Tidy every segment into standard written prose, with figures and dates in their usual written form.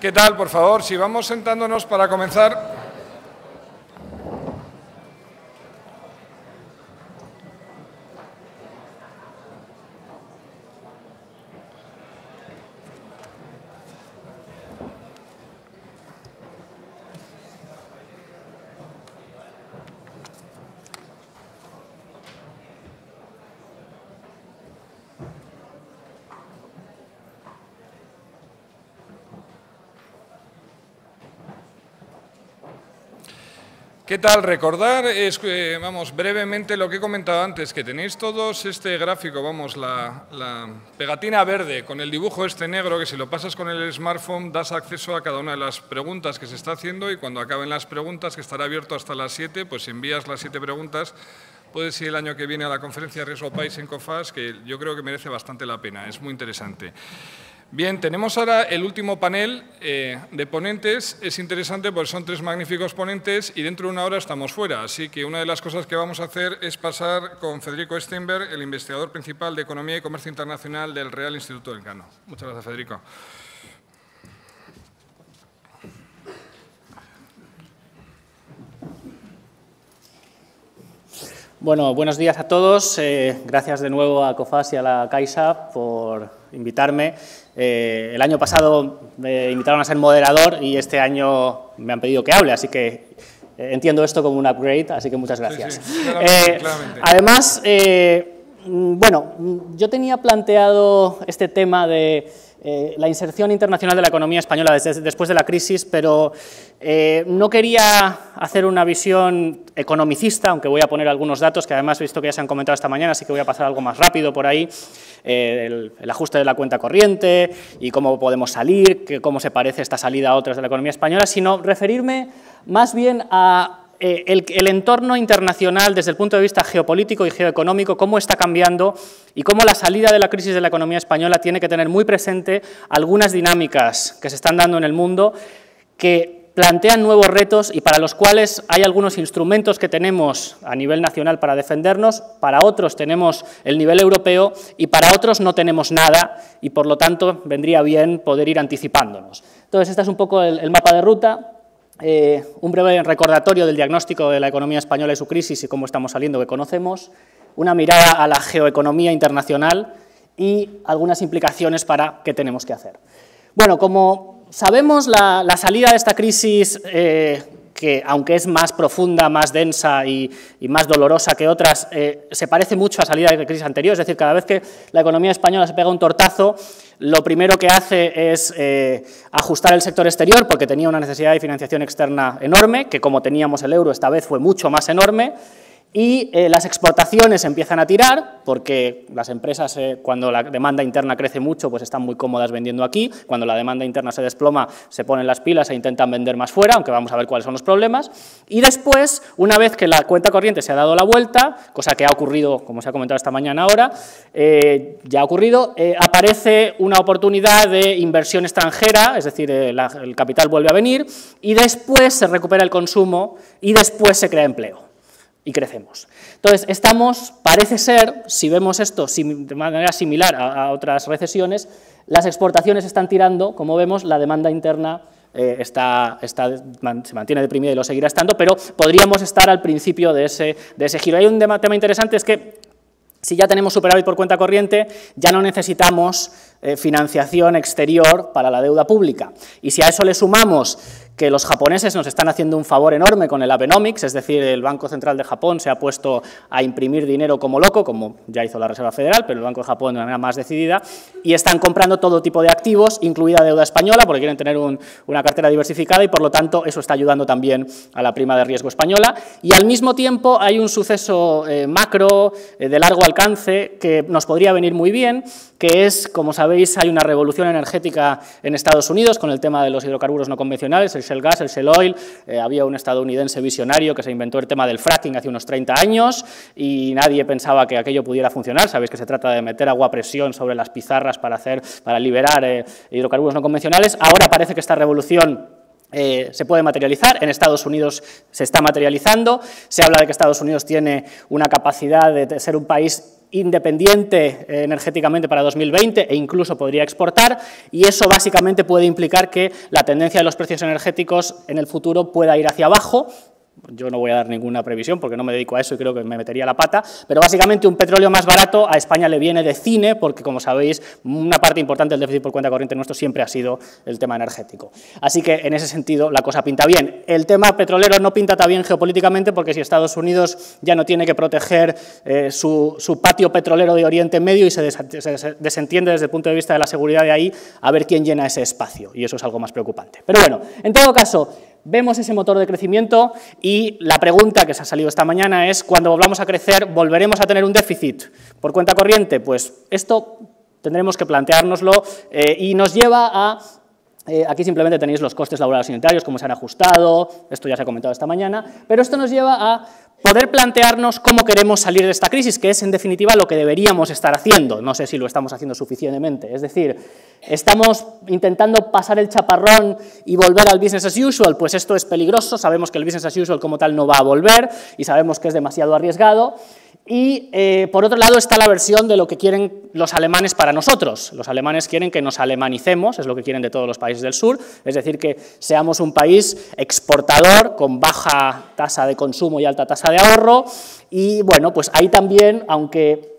¿Qué tal? Por favor, si vamos sentándonos para comenzar. ¿Qué tal? Recordar, brevemente lo que he comentado antes, que tenéis todos este gráfico, la pegatina verde con el dibujo este negro, que si lo pasas con el smartphone das acceso a cada una de las preguntas que se está haciendo y cuando acaben las preguntas, que estará abierto hasta las 7, pues si envías las 7 preguntas, puedes ir el año que viene a la conferencia de Riesgo País en COFAS, que yo creo que merece bastante la pena, es muy interesante. Bien, tenemos ahora el último panel de ponentes. Es interesante porque son 3 magníficos ponentes y dentro de una hora estamos fuera. Así que una de las cosas que vamos a hacer es pasar con Federico Steinberg, el investigador principal de Economía y Comercio Internacional del Real Instituto Elcano. Muchas gracias, Federico. Bueno, buenos días a todos. Gracias de nuevo a COFAS y a la Caixa por invitarme. El año pasado me invitaron a ser moderador y este año me han pedido que hable, así que entiendo esto como un upgrade, así que muchas gracias. Sí, claramente. Además, bueno, yo tenía planteado este tema de la inserción internacional de la economía española después de la crisis, pero no quería hacer una visión economicista, aunque voy a poner algunos datos que además he visto que ya se han comentado esta mañana, así que voy a pasar algo más rápido por ahí, el ajuste de la cuenta corriente y cómo podemos salir, cómo se parece esta salida a otras de la economía española, sino referirme más bien a el entorno internacional desde el punto de vista geopolítico y geoeconómico, cómo está cambiando y cómo la salida de la crisis de la economía española tiene que tener muy presente algunas dinámicas que se están dando en el mundo que plantean nuevos retos y para los cuales hay algunos instrumentos que tenemos a nivel nacional para defendernos, para otros tenemos el nivel europeo y para otros no tenemos nada y por lo tanto vendría bien poder ir anticipándonos. Entonces, este es un poco el mapa de ruta. Un breve recordatorio del diagnóstico de la economía española y su crisis y cómo estamos saliendo que conocemos, una mirada a la geoeconomía internacional y algunas implicaciones para qué tenemos que hacer. Bueno, como sabemos, la salida de esta crisis, que aunque es más profunda, más densa y más dolorosa que otras, se parece mucho a la salida de la crisis anterior, es decir, cada vez que la economía española se pega un tortazo, lo primero que hace es ajustar el sector exterior, porque tenía una necesidad de financiación externa enorme, que como teníamos el euro, esta vez fue mucho más enorme, y las exportaciones empiezan a tirar, porque las empresas, cuando la demanda interna crece mucho, pues están muy cómodas vendiendo aquí, cuando la demanda interna se desploma, se ponen las pilas e intentan vender más fuera, aunque vamos a ver cuáles son los problemas, y después, una vez que la cuenta corriente se ha dado la vuelta, cosa que ha ocurrido, como se ha comentado esta mañana ahora, ya ha ocurrido, aparece una oportunidad de inversión extranjera, es decir, el capital vuelve a venir, y después se recupera el consumo, y después se crea empleo. Y crecemos. Entonces, parece ser, si vemos esto de manera similar a otras recesiones, las exportaciones están tirando, como vemos, la demanda interna se mantiene deprimida y lo seguirá estando, pero podríamos estar al principio de ese giro. Hay un tema interesante, es que si ya tenemos superávit por cuenta corriente, ya no necesitamos financiación exterior para la deuda pública. Y si a eso le sumamos que los japoneses nos están haciendo un favor enorme con el Abenomics, es decir, el Banco Central de Japón se ha puesto a imprimir dinero como loco, como ya hizo la Reserva Federal, pero el Banco de Japón de manera más decidida, y están comprando todo tipo de activos, incluida deuda española, porque quieren tener una cartera diversificada y, por lo tanto, eso está ayudando también a la prima de riesgo española. Y, al mismo tiempo, hay un suceso macro de largo alcance que nos podría venir muy bien, que es, como sabéis, hay una revolución energética en Estados Unidos con el tema de los hidrocarburos no convencionales, el shale gas, el shale oil. Había un estadounidense visionario que se inventó el tema del fracking hace unos 30 años y nadie pensaba que aquello pudiera funcionar. Sabéis que se trata de meter agua a presión sobre las pizarras para liberar hidrocarburos no convencionales. Ahora parece que esta revolución se puede materializar, en Estados Unidos se está materializando, se habla de que Estados Unidos tiene una capacidad de ser un país independiente energéticamente para 2020 e incluso podría exportar, y eso básicamente puede implicar que la tendencia de los precios energéticos en el futuro pueda ir hacia abajo. Yo no voy a dar ninguna previsión porque no me dedico a eso y creo que me metería la pata, pero básicamente un petróleo más barato a España le viene de cine porque, como sabéis, una parte importante del déficit por cuenta corriente nuestro siempre ha sido el tema energético. Así que, en ese sentido, la cosa pinta bien. El tema petrolero no pinta tan bien geopolíticamente porque si Estados Unidos ya no tiene que proteger su patio petrolero de Oriente Medio y se desentiende desde el punto de vista de la seguridad de ahí, a ver quién llena ese espacio, y eso es algo más preocupante. Pero bueno, en todo caso, vemos ese motor de crecimiento y la pregunta que se ha salido esta mañana es, cuando volvamos a crecer, ¿volveremos a tener un déficit por cuenta corriente? Pues esto tendremos que planteárnoslo y nos lleva a... aquí simplemente tenéis los costes laborales unitarios, cómo se han ajustado, esto ya se ha comentado esta mañana, pero esto nos lleva a poder plantearnos cómo queremos salir de esta crisis, que es en definitiva lo que deberíamos estar haciendo. No sé si lo estamos haciendo suficientemente, es decir, ¿estamos intentando pasar el chaparrón y volver al business as usual? Pues esto es peligroso, sabemos que el business as usual como tal no va a volver y sabemos que es demasiado arriesgado. Y, por otro lado, está la versión de lo que quieren los alemanes para nosotros. Los alemanes quieren que nos alemanicemos, es lo que quieren de todos los países del sur, es decir, que seamos un país exportador con baja tasa de consumo y alta tasa de ahorro. Y, bueno, pues ahí también, aunque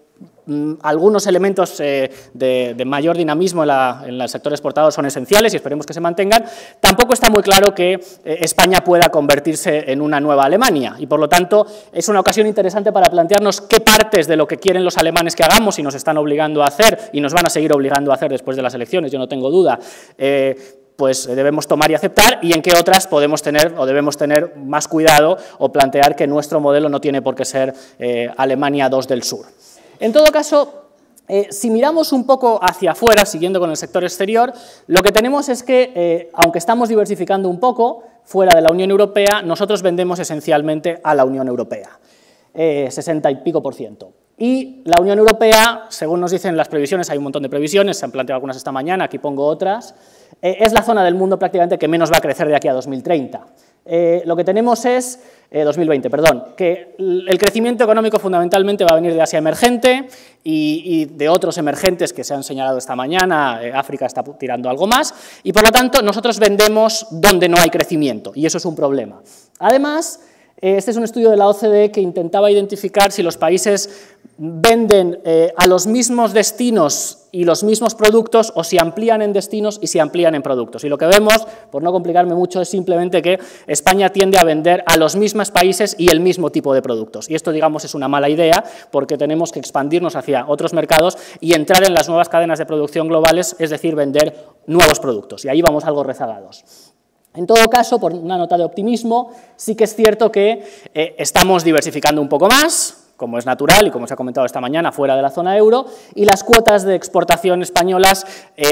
algunos elementos de mayor dinamismo en el sector exportador son esenciales y esperemos que se mantengan, tampoco está muy claro que España pueda convertirse en una nueva Alemania y por lo tanto es una ocasión interesante para plantearnos qué partes de lo que quieren los alemanes que hagamos y nos están obligando a hacer y nos van a seguir obligando a hacer después de las elecciones, yo no tengo duda, pues debemos tomar y aceptar, y en qué otras podemos tener o debemos tener más cuidado o plantear que nuestro modelo no tiene por qué ser Alemania 2 del sur. En todo caso, si miramos un poco hacia afuera, siguiendo con el sector exterior, lo que tenemos es que, aunque estamos diversificando un poco fuera de la Unión Europea, nosotros vendemos esencialmente a la Unión Europea, 60 y pico %. Y la Unión Europea, según nos dicen las previsiones, hay un montón de previsiones, se han planteado algunas esta mañana, aquí pongo otras, es la zona del mundo prácticamente que menos va a crecer de aquí a 2030. Lo que tenemos es, 2020, perdón, que el crecimiento económico fundamentalmente va a venir de Asia emergente y de otros emergentes que se han señalado esta mañana, África está tirando algo más, y por lo tanto nosotros vendemos donde no hay crecimiento, y eso es un problema. Además, este es un estudio de la OCDE que intentaba identificar si los países venden a los mismos destinos y los mismos productos o si amplían en destinos y si amplían en productos. Y lo que vemos, por no complicarme mucho, es simplemente que España tiende a vender a los mismos países y el mismo tipo de productos. Y esto, digamos, es una mala idea porque tenemos que expandirnos hacia otros mercados y entrar en las nuevas cadenas de producción globales, es decir, vender nuevos productos. Y ahí vamos algo rezagados. En todo caso, por una nota de optimismo, sí que es cierto que estamos diversificando un poco más, como es natural y como se ha comentado esta mañana, fuera de la zona euro, y las cuotas de exportación españolas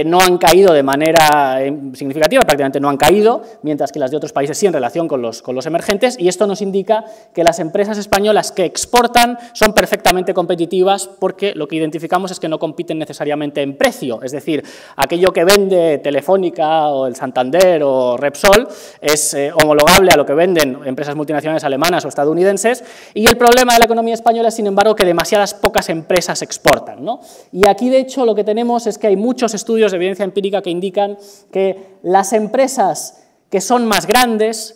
no han caído de manera significativa, prácticamente no han caído, mientras que las de otros países sí en relación con los emergentes, y esto nos indica que las empresas españolas que exportan son perfectamente competitivas porque lo que identificamos es que no compiten necesariamente en precio, es decir, aquello que vende Telefónica o el Santander o Repsol es homologable a lo que venden empresas multinacionales alemanas o estadounidenses, y el problema de la economía española es, sin embargo, que demasiadas pocas empresas exportan, ¿no? Y aquí, de hecho, lo que tenemos es que hay muchos estudios de evidencia empírica que indican que las empresas que son más grandes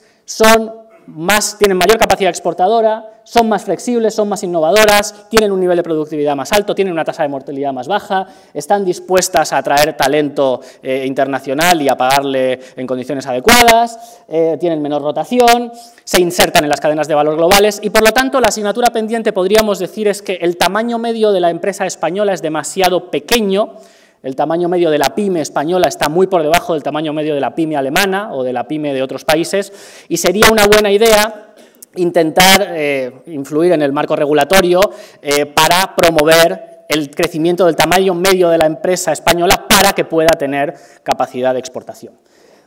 tienen mayor capacidad exportadora, son más flexibles, son más innovadoras, tienen un nivel de productividad más alto, tienen una tasa de mortalidad más baja, están dispuestas a atraer talento internacional y a pagarle en condiciones adecuadas, tienen menor rotación, se insertan en las cadenas de valor globales y, por lo tanto, la asignatura pendiente, podríamos decir, es que el tamaño medio de la empresa española es demasiado pequeño. El tamaño medio de la pyme española está muy por debajo del tamaño medio de la pyme alemana o de la pyme de otros países, y sería una buena idea intentar influir en el marco regulatorio para promover el crecimiento del tamaño medio de la empresa española para que pueda tener capacidad de exportación.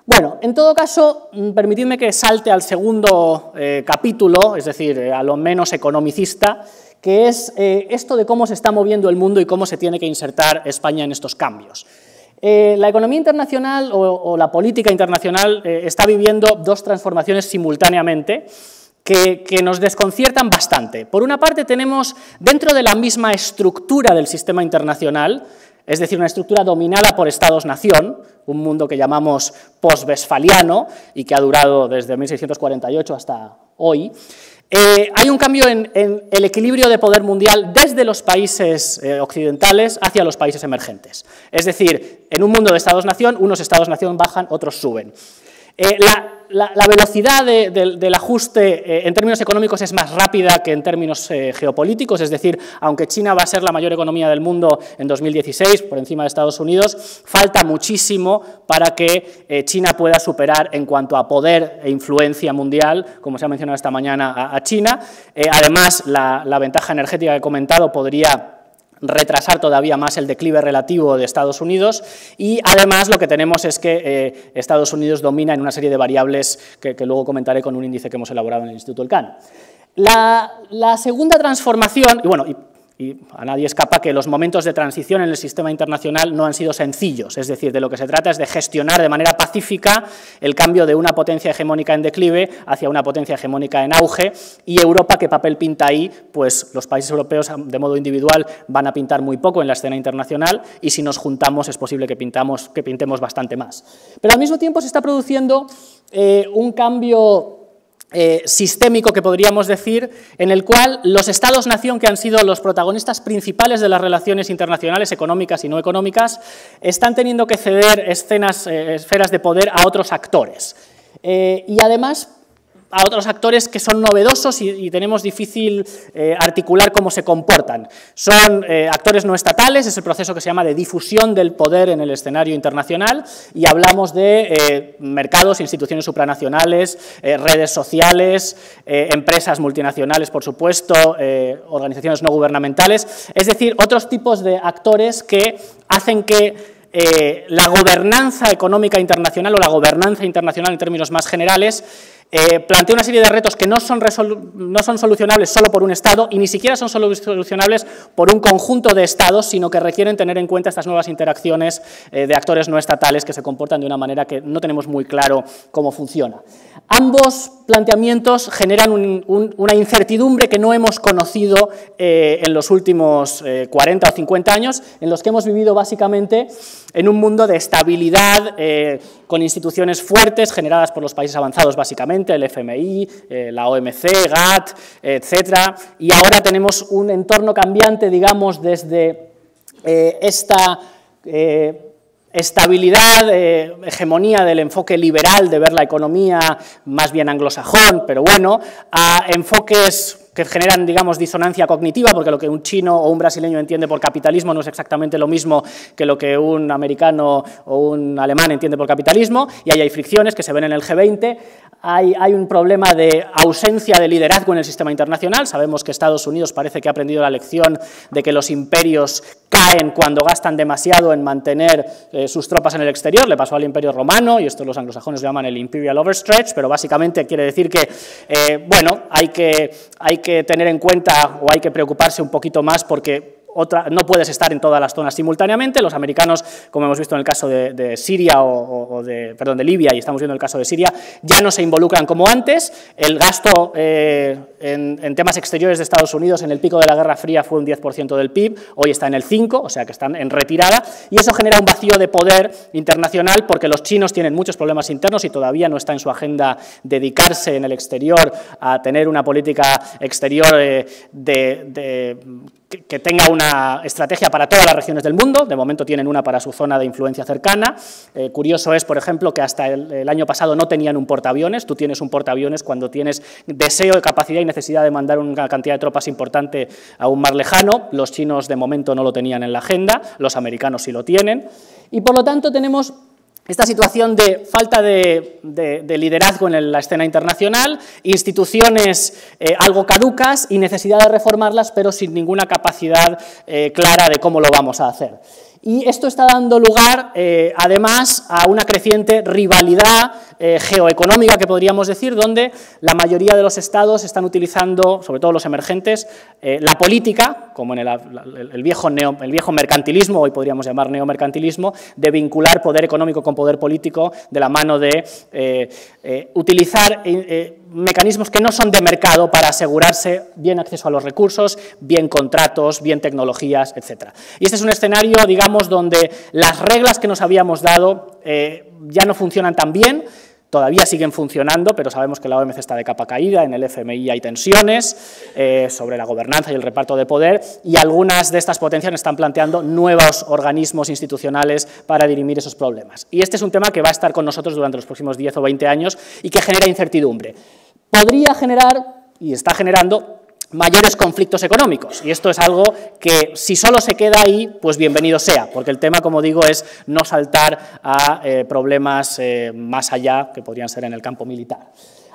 Bueno, en todo caso, permitidme que salte al segundo capítulo, es decir, a lo menos economicista, que es esto de cómo se está moviendo el mundo y cómo se tiene que insertar España en estos cambios. La economía internacional o la política internacional está viviendo dos transformaciones simultáneamente que nos desconciertan bastante. Por una parte tenemos dentro de la misma estructura del sistema internacional, es decir, una estructura dominada por Estados-nación, un mundo que llamamos post-westfaliano y que ha durado desde 1648 hasta hoy, hay un cambio en el equilibrio de poder mundial desde los países occidentales hacia los países emergentes. Es decir, en un mundo de Estados-nación, unos Estados-nación bajan, otros suben. La velocidad del ajuste en términos económicos es más rápida que en términos geopolíticos, es decir, aunque China va a ser la mayor economía del mundo en 2016, por encima de Estados Unidos, falta muchísimo para que China pueda superar en cuanto a poder e influencia mundial, como se ha mencionado esta mañana, a China. Además, la ventaja energética que he comentado podría retrasar todavía más el declive relativo de Estados Unidos y además lo que tenemos es que Estados Unidos domina en una serie de variables que luego comentaré con un índice que hemos elaborado en el Instituto Elcano. La segunda transformación, y bueno, y a nadie escapa que los momentos de transición en el sistema internacional no han sido sencillos, es decir, de lo que se trata es de gestionar de manera pacífica el cambio de una potencia hegemónica en declive hacia una potencia hegemónica en auge, y Europa, ¿qué papel pinta ahí? Pues los países europeos de modo individual van a pintar muy poco en la escena internacional, y si nos juntamos es posible que pintemos bastante más. Pero al mismo tiempo se está produciendo un cambio sistémico, que podríamos decir, en el cual los Estados-nación, que han sido los protagonistas principales de las relaciones internacionales económicas y no económicas, están teniendo que ceder esferas de poder a otros actores. Y además a otros actores que son novedosos y tenemos difícil articular cómo se comportan. Son actores no estatales, es el proceso que se llama de difusión del poder en el escenario internacional, y hablamos de mercados, instituciones supranacionales, redes sociales, empresas multinacionales, por supuesto, organizaciones no gubernamentales, es decir, otros tipos de actores que hacen que la gobernanza económica internacional o la gobernanza internacional en términos más generales plantea una serie de retos que no son solucionables solo por un Estado y ni siquiera son solucionables por un conjunto de Estados, sino que requieren tener en cuenta estas nuevas interacciones de actores no estatales que se comportan de una manera que no tenemos muy claro cómo funciona. Ambos planteamientos generan una incertidumbre que no hemos conocido en los últimos 40 o 50 años, en los que hemos vivido básicamente en un mundo de estabilidad, con instituciones fuertes generadas por los países avanzados básicamente, el FMI, la OMC, GATT, etcétera, y ahora tenemos un entorno cambiante, digamos, desde esta estabilidad, hegemonía del enfoque liberal de ver la economía más bien anglosajón, pero bueno, a enfoques que generan, digamos, disonancia cognitiva, porque lo que un chino o un brasileño entiende por capitalismo no es exactamente lo mismo que lo que un americano o un alemán entiende por capitalismo, y ahí hay fricciones que se ven en el G20, hay un problema de ausencia de liderazgo en el sistema internacional. Sabemos que Estados Unidos parece que ha aprendido la lección de que los imperios caen cuando gastan demasiado en mantener sus tropas en el exterior. Le pasó al Imperio Romano, y esto los anglosajones lo llaman el Imperial Overstretch, pero básicamente quiere decir que, bueno, hay que tener en cuenta o hay que preocuparse un poquito más porque no puedes estar en todas las zonas simultáneamente. Los americanos, como hemos visto en el caso de Siria de Libia, y estamos viendo el caso de Siria, ya no se involucran como antes. El gasto en temas exteriores de Estados Unidos en el pico de la Guerra Fría fue un 10% del PIB, hoy está en el 5%, o sea que están en retirada, y eso genera un vacío de poder internacional porque los chinos tienen muchos problemas internos y todavía no está en su agenda dedicarse en el exterior a tener una política exterior que tenga una estrategia para todas las regiones del mundo. De momento tienen una para su zona de influencia cercana. Curioso es, por ejemplo, que hasta el año pasado no tenían un portaaviones. Tú tienes un portaaviones cuando tienes deseo, capacidad y necesidad de mandar una cantidad de tropas importante a un mar lejano. Los chinos de momento no lo tenían en la agenda, los americanos sí lo tienen, y por lo tanto tenemos esta situación de falta de liderazgo en la escena internacional, instituciones algo caducas y necesidad de reformarlas, pero sin ninguna capacidad clara de cómo lo vamos a hacer. Y esto está dando lugar, además, a una creciente rivalidad geoeconómica, que podríamos decir, donde la mayoría de los estados están utilizando, sobre todo los emergentes, la política, como en el viejo mercantilismo, hoy podríamos llamar neomercantilismo, de vincular poder económico con poder político de la mano de utilizar mecanismos que no son de mercado para asegurarse bien acceso a los recursos, bien contratos, bien tecnologías, etc. Y este es un escenario, digamos, donde las reglas que nos habíamos dado ya no funcionan tan bien. Todavía siguen funcionando, pero sabemos que la OMC está de capa caída, en el FMI hay tensiones sobre la gobernanza y el reparto de poder, y algunas de estas potencias están planteando nuevos organismos institucionales para dirimir esos problemas. Y este es un tema que va a estar con nosotros durante los próximos 10 o 20 años y que genera incertidumbre. Podría generar, y está generando, mayores conflictos económicos, y esto es algo que si solo se queda ahí, pues bienvenido sea, porque el tema, como digo, es no saltar a problemas más allá, que podrían ser en el campo militar.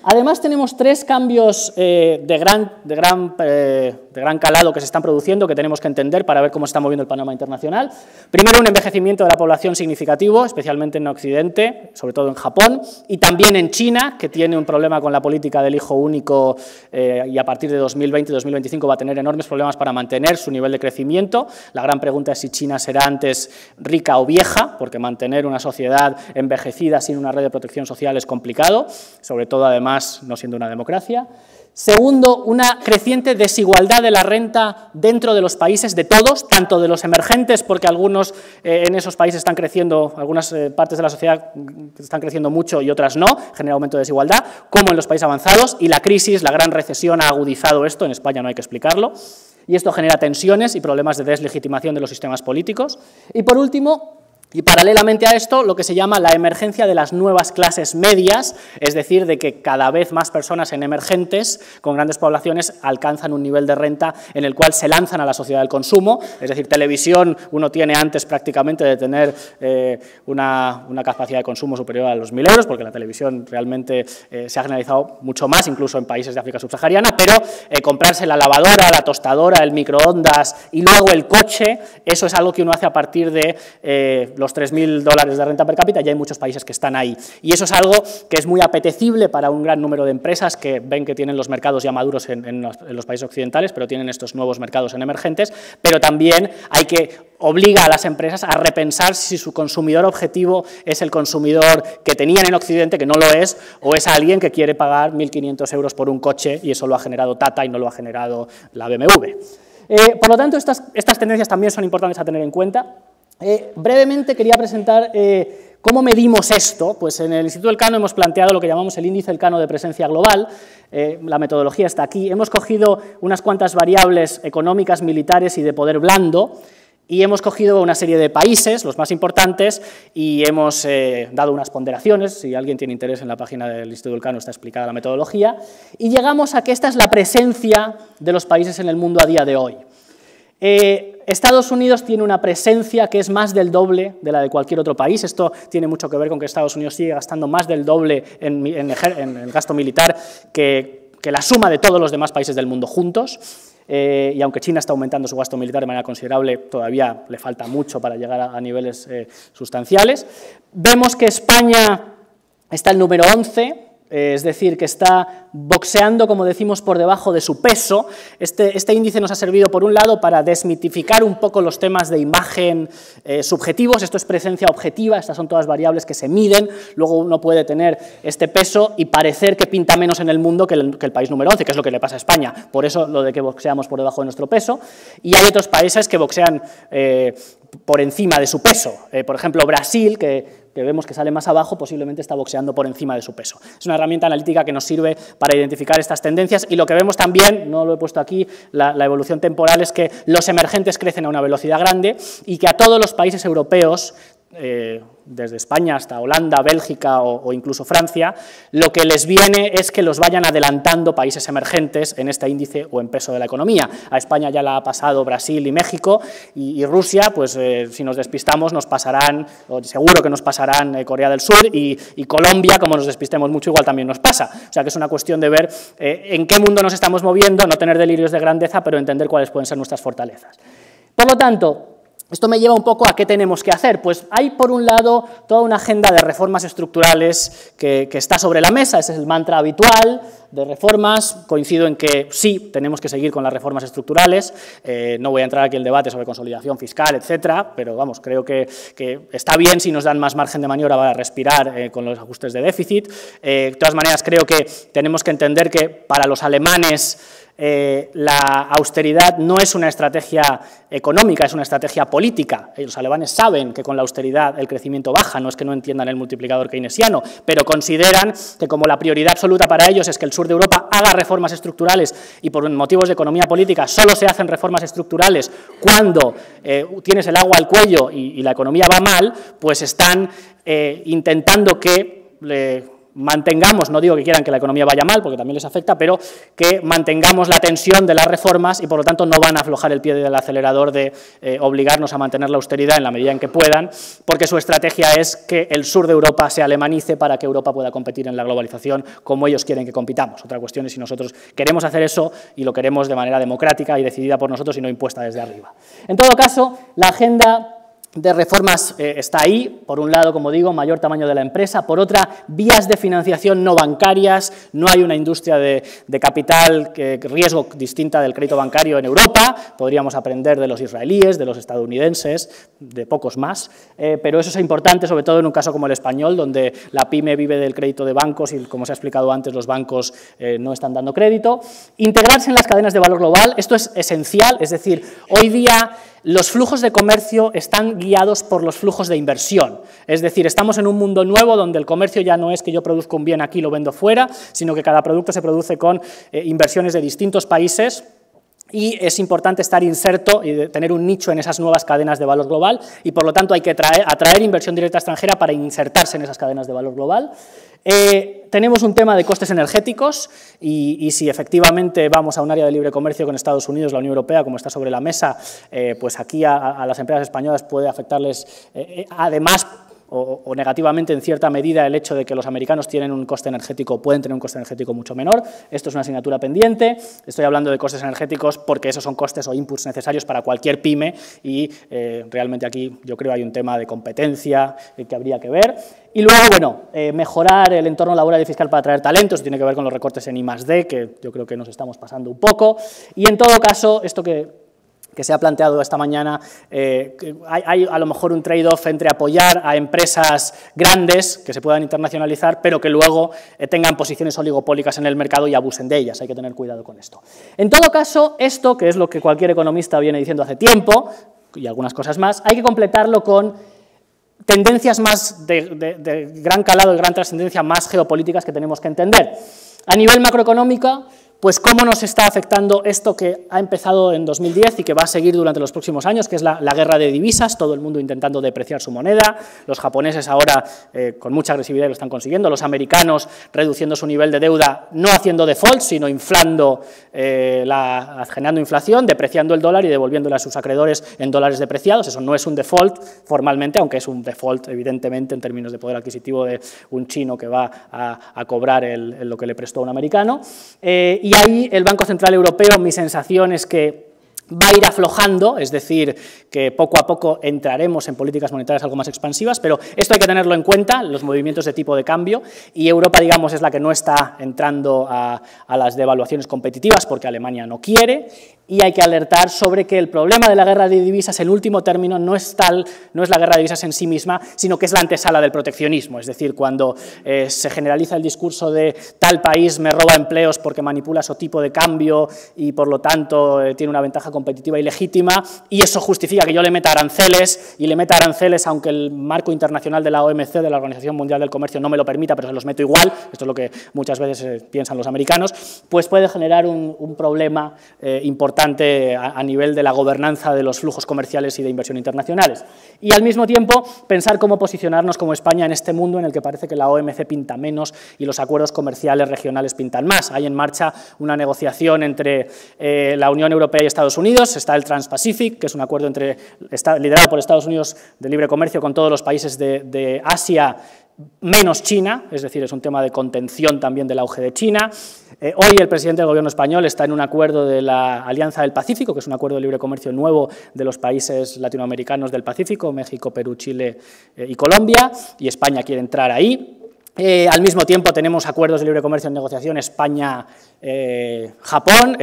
Además, tenemos tres cambios de gran calado que se están produciendo, que tenemos que entender para ver cómo se está moviendo el panorama internacional. Primero, un envejecimiento de la población significativo, especialmente en Occidente, sobre todo en Japón, y también en China, que tiene un problema con la política del hijo único y a partir de 2020-2025 va a tener enormes problemas para mantener su nivel de crecimiento. La gran pregunta es si China será antes rica o vieja, porque mantener una sociedad envejecida sin una red de protección social es complicado, sobre todo, además, no siendo una democracia. Segundo, una creciente desigualdad de la renta dentro de los países, de todos, tanto de los emergentes, porque algunos en esos países están creciendo, algunas partes de la sociedad están creciendo mucho y otras no, genera aumento de desigualdad, como en los países avanzados, y la crisis, la gran recesión ha agudizado esto, en España no hay que explicarlo, y esto genera tensiones y problemas de deslegitimación de los sistemas políticos. Y por último, y paralelamente a esto, lo que se llama la emergencia de las nuevas clases medias, es decir, de que cada vez más personas en emergentes, con grandes poblaciones, alcanzan un nivel de renta en el cual se lanzan a la sociedad del consumo, es decir, televisión uno tiene antes prácticamente de tener una capacidad de consumo superior a los 1.000 euros, porque la televisión realmente se ha generalizado mucho más, incluso en países de África subsahariana, pero comprarse la lavadora, la tostadora, el microondas y luego el coche, eso es algo que uno hace a partir de los $3.000 de renta per cápita, ya hay muchos países que están ahí. Y eso es algo que es muy apetecible para un gran número de empresas que ven que tienen los mercados ya maduros en los países occidentales, pero tienen estos nuevos mercados en emergentes, pero también hay que obliga a las empresas a repensar si su consumidor objetivo es el consumidor que tenían en Occidente, que no lo es, o es alguien que quiere pagar 1.500 euros por un coche y eso lo ha generado Tata y no lo ha generado la BMW. Por lo tanto, estas tendencias también son importantes a tener en cuenta. Brevemente quería presentar cómo medimos esto. Pues en el Instituto Elcano hemos planteado lo que llamamos el índice Elcano de presencia global. La metodología está aquí. Hemos cogido unas cuantas variables económicas, militares y de poder blando, y hemos cogido una serie de países, los más importantes, y hemos dado unas ponderaciones. Si alguien tiene interés, en la página del Instituto Elcano está explicada la metodología, y llegamos a que esta es la presencia de los países en el mundo a día de hoy. Estados Unidos tiene una presencia que es más del doble de la de cualquier otro país. Esto tiene mucho que ver con que Estados Unidos sigue gastando más del doble en el gasto militar que la suma de todos los demás países del mundo juntos. Y aunque China está aumentando su gasto militar de manera considerable, todavía le falta mucho para llegar a niveles sustanciales. Vemos que España está el número 11, es decir, que está boxeando, como decimos, por debajo de su peso. Este índice nos ha servido, por un lado, para desmitificar un poco los temas de imagen subjetivos. Esto es presencia objetiva, estas son todas variables que se miden. Luego uno puede tener este peso y parecer que pinta menos en el mundo que el país número 11, que es lo que le pasa a España. Por eso lo de que boxeamos por debajo de nuestro peso. Y hay otros países que boxean por encima de su peso. Por ejemplo, Brasil, que vemos que sale más abajo, posiblemente está boxeando por encima de su peso. Es una herramienta analítica que nos sirve para identificar estas tendencias, y lo que vemos también, no lo he puesto aquí, la evolución temporal, es que los emergentes crecen a una velocidad grande y que a todos los países europeos, desde España hasta Holanda, Bélgica o incluso Francia, lo que les viene es que los vayan adelantando países emergentes en este índice o en peso de la economía. A España ya la ha pasado Brasil y México, y Rusia, pues si nos despistamos nos pasarán, o seguro que nos pasarán Corea del Sur, y Colombia, como nos despistemos mucho, igual también nos pasa. O sea que es una cuestión de ver en qué mundo nos estamos moviendo, no tener delirios de grandeza, pero entender cuáles pueden ser nuestras fortalezas. Por lo tanto, Esto me lleva un poco a qué tenemos que hacer. Pues hay, por un lado, toda una agenda de reformas estructurales que está sobre la mesa, ese es el mantra habitual de reformas. Coincido en que sí, tenemos que seguir con las reformas estructurales, no voy a entrar aquí en el debate sobre consolidación fiscal, etcétera, pero vamos, creo que está bien si nos dan más margen de maniobra para respirar con los ajustes de déficit. De todas maneras, creo que tenemos que entender que para los alemanes la austeridad no es una estrategia económica, es una estrategia política. Los alemanes saben que con la austeridad el crecimiento baja, no es que no entiendan el multiplicador keynesiano, pero consideran que como la prioridad absoluta para ellos es que el sur de Europa haga reformas estructurales y por motivos de economía política solo se hacen reformas estructurales cuando tienes el agua al cuello y la economía va mal, pues están intentando que mantengamos, no digo que quieran que la economía vaya mal, porque también les afecta, pero que mantengamos la tensión de las reformas y por lo tanto no van a aflojar el pie del acelerador de obligarnos a mantener la austeridad en la medida en que puedan, porque su estrategia es que el sur de Europa se alemanice para que Europa pueda competir en la globalización como ellos quieren que compitamos. Otra cuestión es si nosotros queremos hacer eso y lo queremos de manera democrática y decidida por nosotros y no impuesta desde arriba. En todo caso, la agenda de reformas está ahí, por un lado, como digo, mayor tamaño de la empresa, por otra, vías de financiación no bancarias, no hay una industria de capital riesgo distinta del crédito bancario en Europa, podríamos aprender de los israelíes, de los estadounidenses, de pocos más, pero eso es importante, sobre todo en un caso como el español, donde la pyme vive del crédito de bancos y, como se ha explicado antes, los bancos no están dando crédito. Integrarse en las cadenas de valor global, esto es esencial, es decir, hoy día los flujos de comercio están guiados por los flujos de inversión, es decir, estamos en un mundo nuevo donde el comercio ya no es que yo produzco un bien aquí y lo vendo fuera, sino que cada producto se produce con inversiones de distintos países y es importante estar inserto y tener un nicho en esas nuevas cadenas de valor global y por lo tanto hay que atraer inversión directa extranjera para insertarse en esas cadenas de valor global. Tenemos un tema de costes energéticos y si efectivamente vamos a un área de libre comercio con Estados Unidos, la Unión Europea, como está sobre la mesa, pues aquí a las empresas españolas puede afectarles además o negativamente en cierta medida el hecho de que los americanos tienen un coste energético, pueden tener un coste energético mucho menor. Esto es una asignatura pendiente. Estoy hablando de costes energéticos porque esos son costes o inputs necesarios para cualquier pyme y realmente aquí yo creo hay un tema de competencia que habría que ver. Y luego, bueno, mejorar el entorno laboral y fiscal para atraer talentos, tiene que ver con los recortes en I+D, que yo creo que nos estamos pasando un poco. Y en todo caso, esto que se ha planteado esta mañana, hay a lo mejor un trade-off entre apoyar a empresas grandes que se puedan internacionalizar, pero que luego tengan posiciones oligopólicas en el mercado y abusen de ellas. Hay que tener cuidado con esto. En todo caso, esto, que es lo que cualquier economista viene diciendo hace tiempo, y algunas cosas más, hay que completarlo con tendencias más de gran calado y gran trascendencia, más geopolíticas que tenemos que entender. A nivel macroeconómico, pues cómo nos está afectando esto que ha empezado en 2010 y que va a seguir durante los próximos años, que es la guerra de divisas, todo el mundo intentando depreciar su moneda, los japoneses ahora con mucha agresividad lo están consiguiendo, los americanos reduciendo su nivel de deuda, no haciendo default, sino inflando, generando inflación, depreciando el dólar y devolviéndole a sus acreedores en dólares depreciados. Eso no es un default formalmente, aunque es un default evidentemente en términos de poder adquisitivo de un chino que va a cobrar lo que le prestó a un americano. Y ahí el Banco Central Europeo, mi sensación es que va a ir aflojando, es decir, que poco a poco entraremos en políticas monetarias algo más expansivas, pero esto hay que tenerlo en cuenta, los movimientos de tipo de cambio, y Europa, digamos, es la que no está entrando a las devaluaciones competitivas porque Alemania no quiere, y hay que alertar sobre que el problema de la guerra de divisas, en último término, no es la guerra de divisas en sí misma, sino que es la antesala del proteccionismo, es decir, cuando se generaliza el discurso de tal país me roba empleos porque manipula su tipo de cambio y por lo tanto tiene una ventaja competitiva ilegítima, y eso justifica que yo le meta aranceles, y le meta aranceles aunque el marco internacional de la OMC, de la Organización Mundial del Comercio, no me lo permita, pero se los meto igual, esto es lo que muchas veces piensan los americanos, pues puede generar un problema importante a nivel de la gobernanza de los flujos comerciales y de inversión internacionales. Y al mismo tiempo pensar cómo posicionarnos como España en este mundo en el que parece que la OMC pinta menos y los acuerdos comerciales regionales pintan más. Hay en marcha una negociación entre la Unión Europea y Estados Unidos, está el Trans-Pacific, que es un acuerdo liderado por Estados Unidos de libre comercio con todos los países de Asia menos China, es decir, es un tema de contención también del auge de China. Hoy el presidente del Gobierno español está en un acuerdo de la Alianza del Pacífico, que es un acuerdo de libre comercio nuevo de los países latinoamericanos del Pacífico, México, Perú, Chile y Colombia, y España quiere entrar ahí. Al mismo tiempo tenemos acuerdos de libre comercio en negociación España-Japón,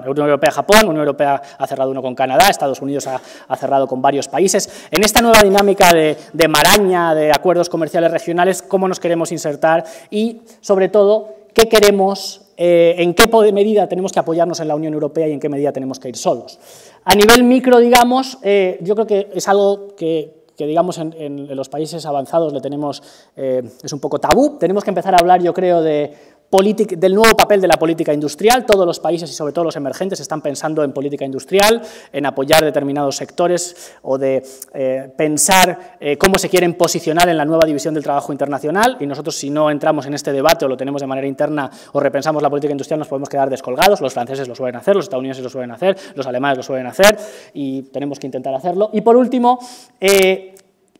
Unión Europea-Japón, Unión Europea ha cerrado uno con Canadá, Estados Unidos ha cerrado con varios países. En esta nueva dinámica de maraña de acuerdos comerciales regionales, ¿cómo nos queremos insertar? Y, sobre todo, ¿qué queremos, en qué medida tenemos que apoyarnos en la Unión Europea y en qué medida tenemos que ir solos? A nivel micro, digamos, yo creo que es algo que digamos en los países avanzados le tenemos, es un poco tabú. Tenemos que empezar a hablar, yo creo, del nuevo papel de la política industrial. Todos los países y sobre todo los emergentes están pensando en política industrial, en apoyar determinados sectores o de pensar cómo se quieren posicionar en la nueva división del trabajo internacional, y nosotros, si no entramos en este debate o lo tenemos de manera interna o repensamos la política industrial, nos podemos quedar descolgados. Los franceses lo suelen hacer, los estadounidenses lo suelen hacer, los alemanes lo suelen hacer, y tenemos que intentar hacerlo. Y por último,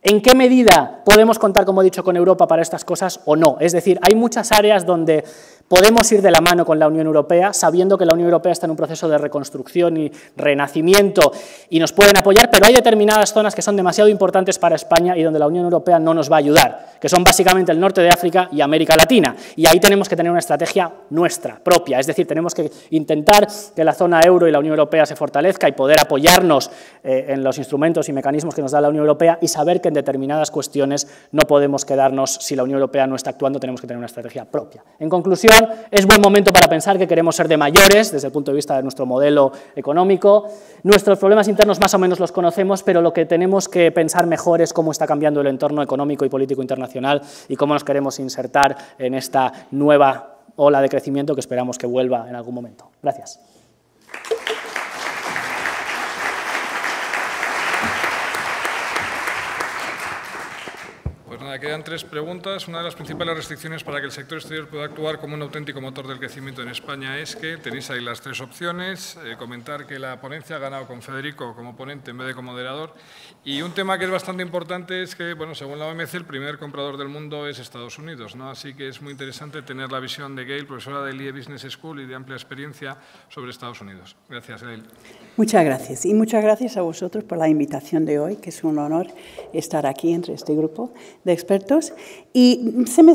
¿en qué medida podemos contar, como he dicho, con Europa para estas cosas o no? Es decir, hay muchas áreas donde podemos ir de la mano con la Unión Europea, sabiendo que la Unión Europea está en un proceso de reconstrucción y renacimiento y nos pueden apoyar, pero hay determinadas zonas que son demasiado importantes para España y donde la Unión Europea no nos va a ayudar, que son básicamente el norte de África y América Latina, y ahí tenemos que tener una estrategia nuestra, propia, es decir, tenemos que intentar que la zona euro y la Unión Europea se fortalezca y poder apoyarnos en los instrumentos y mecanismos que nos da la Unión Europea, y saber que en determinadas cuestiones no podemos quedarnos, si la Unión Europea no está actuando, tenemos que tener una estrategia propia. En conclusión, es buen momento para pensar que queremos ser de mayores desde el punto de vista de nuestro modelo económico. Nuestros problemas internos más o menos los conocemos, pero lo que tenemos que pensar mejor es cómo está cambiando el entorno económico y político internacional y cómo nos queremos insertar en esta nueva ola de crecimiento que esperamos que vuelva en algún momento. Gracias. Pues nada, quedan 3 preguntas. Una de las principales restricciones para que el sector exterior pueda actuar como un auténtico motor del crecimiento en España es que tenéis ahí las 3 opciones. Comentar que la ponencia ha ganado con Federico como ponente en vez de como moderador. Y un tema que es bastante importante es que, bueno, según la OMC, el primer comprador del mundo es Estados Unidos, ¿no? Así que es muy interesante tener la visión de Gail, profesora del IE Business School y de amplia experiencia sobre Estados Unidos. Gracias, Gail. Muchas gracias. Y muchas gracias a vosotros por la invitación de hoy, que es un honor estar aquí entre este grupo de expertos. Y se me